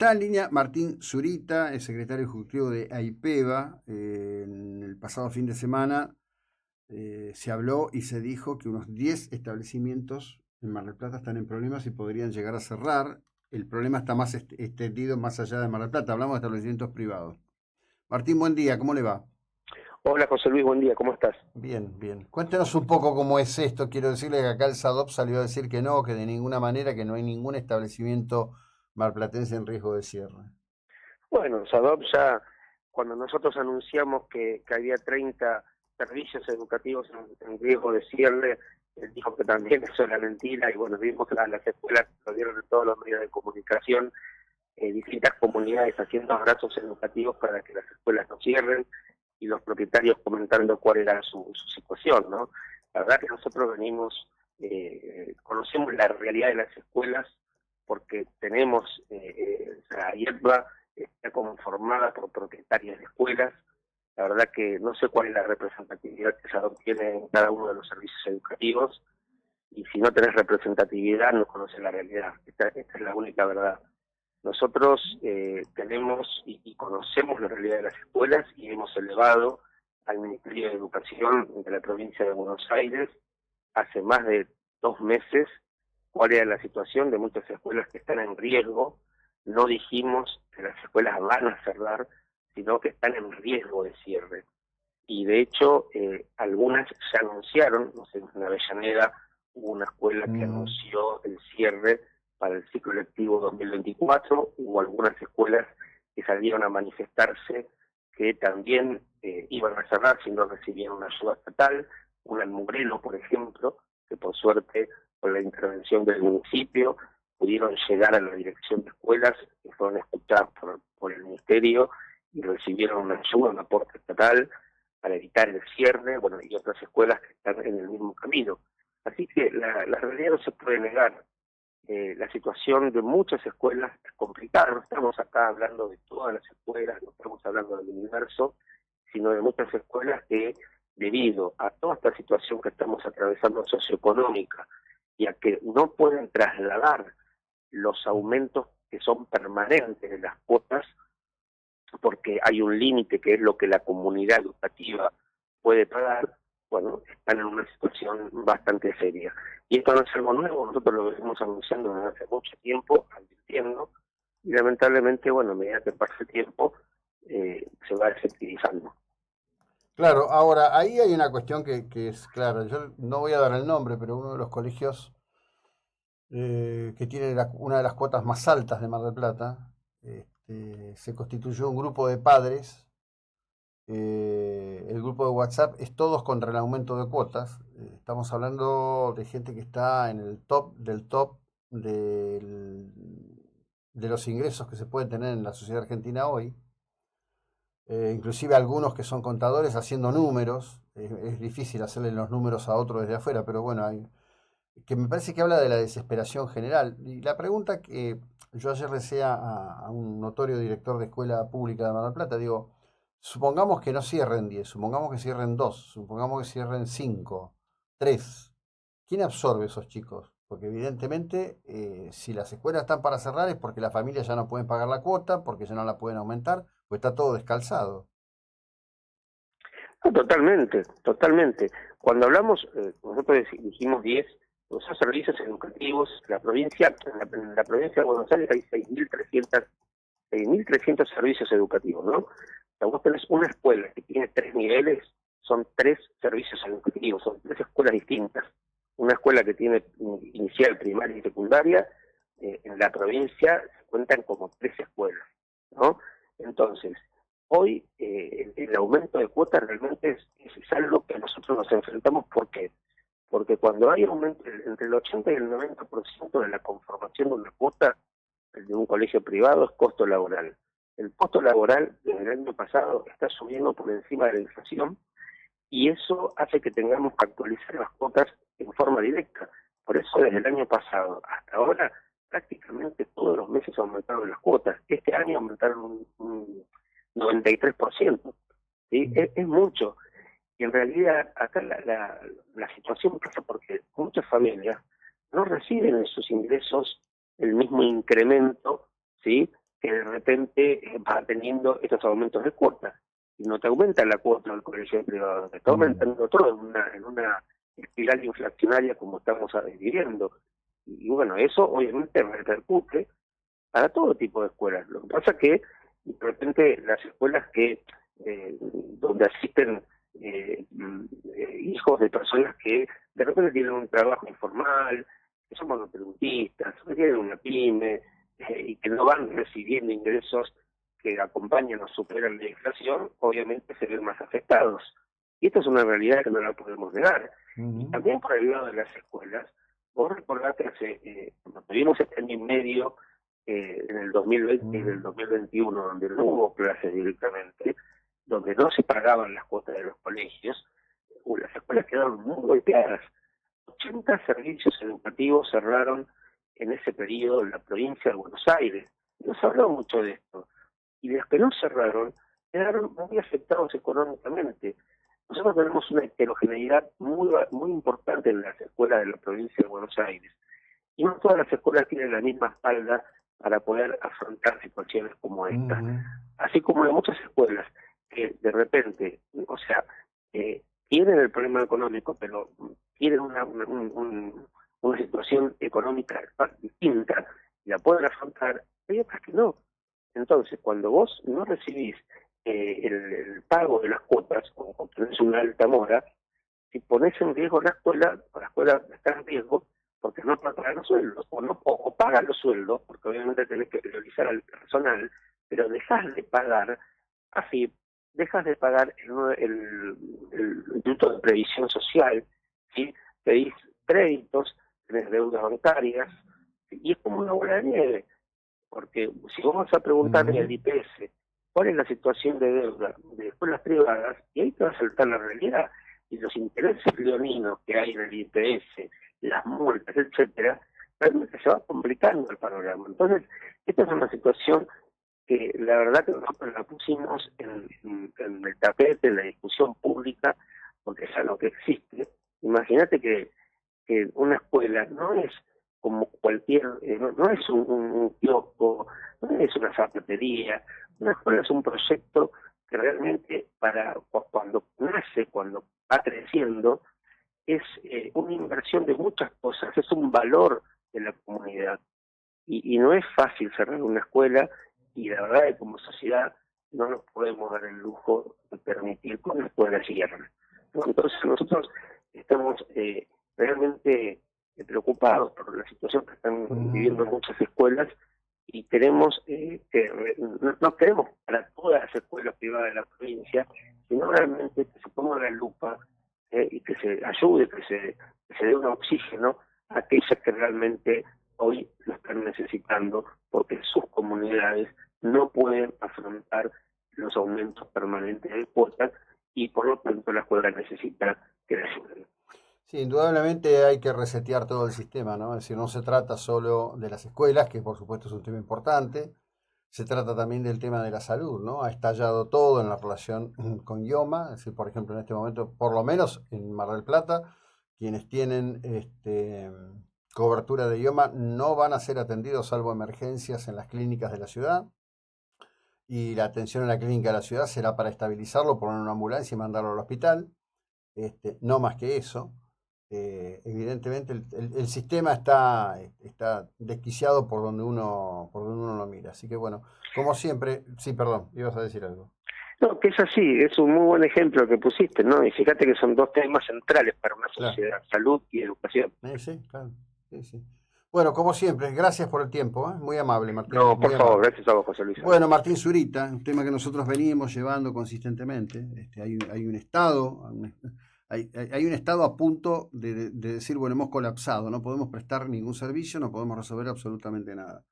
Está en línea Martín Zurita, el secretario ejecutivo de AIPEVA. En el pasado fin de semana se habló y se dijo que unos 10 establecimientos en Mar del Plata están en problemas y podrían llegar a cerrar. El problema está más extendido más allá de Mar del Plata. Hablamos de establecimientos privados. Martín, buen día, ¿cómo le va? Hola José Luis, buen día, ¿cómo estás? Bien, bien. Cuéntenos un poco cómo es esto. Quiero decirle que acá el SADOP salió a decir que no, que de ninguna manera, que no hay ningún establecimiento marplatense en riesgo de cierre. Bueno, SADOP ya, cuando nosotros anunciamos que había 30 servicios educativos en riesgo de cierre, él dijo que también eso era mentira y bueno, vimos que las escuelas lo dieron en todos los medios de comunicación, distintas comunidades haciendo abrazos educativos para que las escuelas no cierren y los propietarios comentando cuál era su situación, ¿no? La verdad que nosotros conocemos la realidad de las escuelas porque tenemos, la IEPA está conformada por propietarios de escuelas. La verdad que no sé cuál es la representatividad que se obtiene en cada uno de los servicios educativos, y si no tenés representatividad no conoces la realidad. Esta es la única verdad. Nosotros tenemos y conocemos la realidad de las escuelas y hemos elevado al Ministerio de Educación de la provincia de Buenos Aires hace más de 2 meses cuál era la situación de muchas escuelas que están en riesgo. No dijimos que las escuelas van a cerrar, sino que están en riesgo de cierre. Y de hecho, algunas se anunciaron, no sé, en Avellaneda hubo una escuela que Mm. anunció el cierre para el ciclo lectivo 2024, hubo algunas escuelas que salieron a manifestarse que también iban a cerrar si no recibían una ayuda estatal, una en Mugrelo, por ejemplo, que por suerte, con la intervención del municipio, pudieron llegar a la dirección de escuelas, que fueron escuchadas por el ministerio y recibieron una ayuda, un aporte estatal para evitar el cierre, bueno, y otras escuelas que están en el mismo camino. Así que la realidad no se puede negar. La situación de muchas escuelas es complicada. No estamos acá hablando de todas las escuelas, no estamos hablando del universo, sino de muchas escuelas que, debido a toda esta situación que estamos atravesando socioeconómica y a que no pueden trasladar los aumentos que son permanentes de las cuotas, porque hay un límite que es lo que la comunidad educativa puede pagar, bueno, están en una situación bastante seria. Y esto no es algo nuevo, nosotros lo venimos anunciando desde hace mucho tiempo, advirtiendo, y lamentablemente, bueno, a medida que pasa el tiempo, se va efectivizando. Claro, ahora ahí hay una cuestión que es clara. Yo no voy a dar el nombre, pero uno de los colegios que tiene una de las cuotas más altas de Mar del Plata, se constituyó un grupo de padres. El grupo de WhatsApp es todos contra el aumento de cuotas. Estamos hablando de gente que está en el top del top del- de los ingresos que se puede tener en la sociedad argentina hoy. Inclusive algunos que son contadores haciendo números. Es difícil hacerle los números a otro desde afuera, pero bueno, que me parece que habla de la desesperación general. Y la pregunta que yo ayer le decía a un notorio director de escuela pública de Mar del Plata, digo, supongamos que no cierren 10, supongamos que cierren 2, supongamos que cierren 5, 3. ¿Quién absorbe esos chicos? Porque evidentemente si las escuelas están para cerrar es porque las familias ya no pueden pagar la cuota, porque ya no la pueden aumentar, pues está todo descalzado. No, totalmente, totalmente. Cuando hablamos, nosotros dijimos 10, los servicios educativos, en la provincia de Buenos Aires hay 6.300 servicios educativos, ¿no? O sea, vos tenés una escuela que tiene 3 niveles, son 3 servicios educativos, son 3 escuelas distintas. Una escuela que tiene inicial, primaria y secundaria, en la provincia se cuentan como 3 escuelas, ¿no? Entonces, hoy el aumento de cuotas realmente es algo que nosotros nos enfrentamos. ¿Por qué? Porque cuando hay aumento entre el 80 y el 90% de la conformación de una cuota, el de un colegio privado, es costo laboral. El costo laboral desde el año pasado está subiendo por encima de la inflación y eso hace que tengamos que actualizar las cuotas en forma directa. Por eso desde el año pasado hasta ahora prácticamente todos los meses aumentaron las cuotas. Este año aumentaron un 93%. ¿Sí? Es mucho. Y en realidad acá la situación pasa porque muchas familias no reciben en sus ingresos el mismo incremento, ¿sí? que de repente va teniendo estos aumentos de cuotas. Y no te aumenta la cuota del colegio privado, te está aumentando todo en una espiral inflacionaria como estamos viviendo. Y bueno, eso obviamente repercute para todo tipo de escuelas. Lo que pasa es que de repente las escuelas donde asisten hijos de personas que de repente tienen un trabajo informal, que son monotributistas, que tienen una pyme y que no van recibiendo ingresos que acompañan o superan la inflación, obviamente se ven más afectados. Y esto es una realidad que no la podemos negar. Y también por el lado de las escuelas, vos recordás que cuando tuvimos este año y medio en el 2020 y en el 2021, donde no hubo clases directamente, donde no se pagaban las cuotas de los colegios, las escuelas quedaron muy golpeadas. 80 servicios educativos cerraron en ese periodo en la provincia de Buenos Aires. No se habló mucho de esto. Y los que no cerraron quedaron muy afectados económicamente. Nosotros tenemos una heterogeneidad muy importante en las escuelas de la provincia de Buenos Aires. Y no todas las escuelas tienen la misma espalda para poder afrontar situaciones como esta. Así como hay muchas escuelas que de repente, o sea, tienen el problema económico, pero tienen una situación económica distinta y la pueden afrontar, hay otras que no. Entonces, cuando vos no recibís el pago de las cuotas o tenés una alta mora, si pones en riesgo la escuela está en riesgo porque no paga los sueldos, o paga los sueldos, porque obviamente tenés que priorizar al personal, pero dejas de pagar el Instituto de Previsión Social, ¿sí? Pedís créditos, tenés deudas bancarias, y es como una bola de nieve, porque si vos vas a preguntarle al IPS cuál es la situación de deuda de escuelas privadas, y ahí te va a saltar la realidad, y los intereses leoninos que hay en el IPS, las multas, etcétera, realmente se va complicando el panorama. Entonces, esta es una situación que la verdad que nosotros la pusimos en el tapete, en la discusión pública, porque es algo que existe. Imagínate que una escuela no es como cualquier, no es un kiosco, no es una zapatería, una escuela es un proyecto que realmente cuando nace, cuando va creciendo, es una inversión de muchas cosas, es un valor de la comunidad. Y no es fácil cerrar una escuela, y la verdad es que como sociedad no nos podemos dar el lujo de permitir que una escuela cierre. Entonces nosotros estamos realmente preocupados por la situación que están viviendo muchas escuelas y queremos no queremos para todas las escuelas privadas de la provincia, sino realmente que se ponga la lupa y que se ayude, que se dé un oxígeno a aquellas que realmente hoy lo están necesitando, porque sus comunidades no pueden afrontar los aumentos permanentes de cuotas y por lo tanto la escuela necesita que le ayuden. Sí, indudablemente hay que resetear todo el sistema, ¿no? Es decir, no se trata solo de las escuelas, que por supuesto es un tema importante, se trata también del tema de la salud, ¿no? Ha estallado todo en la relación con IOMA, es decir, por ejemplo, en este momento, por lo menos en Mar del Plata, quienes tienen cobertura de IOMA no van a ser atendidos salvo emergencias en las clínicas de la ciudad, y la atención en la clínica de la ciudad será para estabilizarlo, poner una ambulancia y mandarlo al hospital, no más que eso. Evidentemente el sistema está desquiciado por donde uno lo mira. Así que bueno, como siempre, sí, perdón, ibas a decir algo. No, que es así, es un muy buen ejemplo que pusiste, ¿no? Y fíjate que son dos temas centrales para una sociedad, claro. Salud y educación. Sí, claro. Sí. Bueno, como siempre, gracias por el tiempo, ¿eh? Muy amable, Martín. No, por favor, amable. Gracias a vos, José Luis. Bueno, Martín Zurita, un tema que nosotros venimos llevando consistentemente. Hay un estado, hay un estado a punto de decir, bueno, hemos colapsado, no podemos prestar ningún servicio, no podemos resolver absolutamente nada.